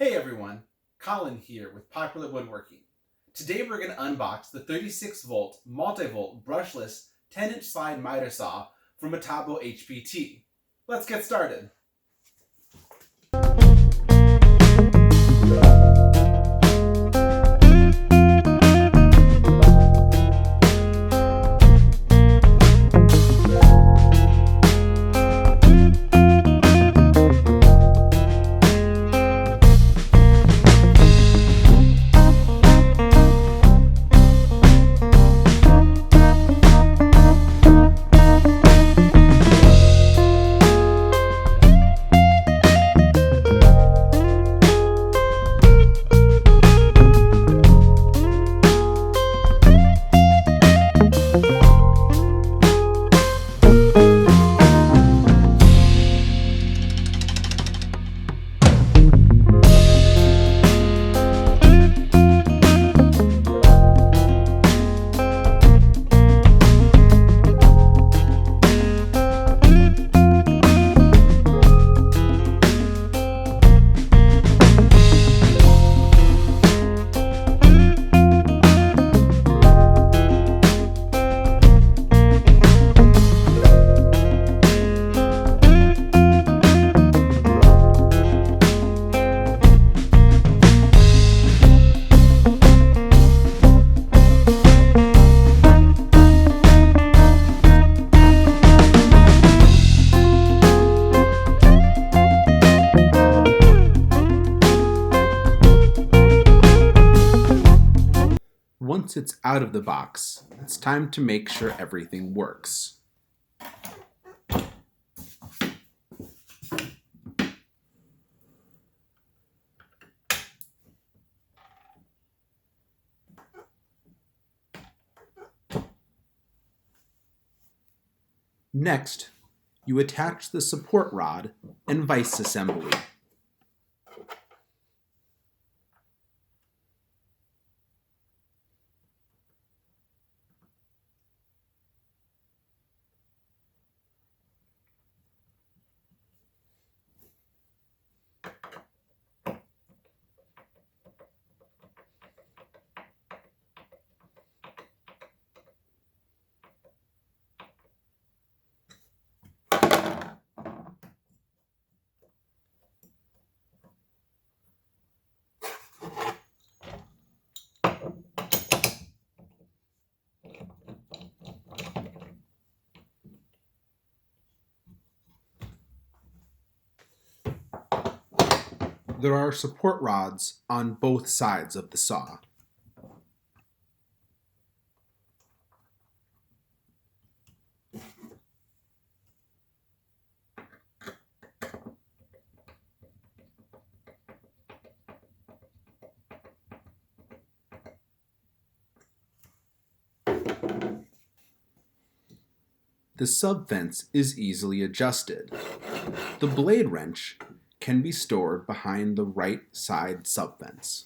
Hey everyone, Colin here with Popular Woodworking. Today we're going to unbox the 36-volt multi-volt brushless 10-inch slide miter saw from Metabo HPT. Let's get started. Once it's out of the box, it's time to make sure everything works. Next, you attach the support rod and vise assembly. There are support rods on both sides of the saw. The subfence is easily adjusted. The blade wrench can be stored behind the right side subfence.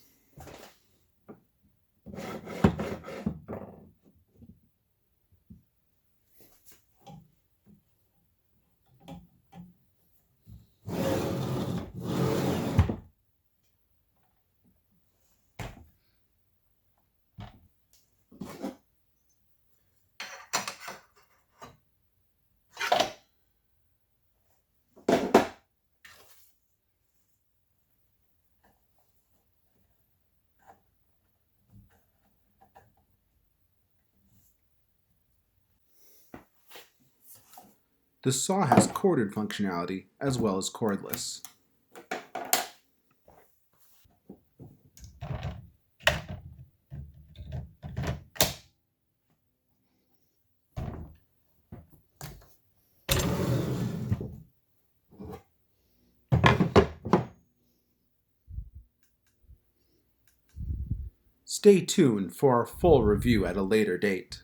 The saw has corded functionality as well as cordless. Stay tuned for our full review at a later date.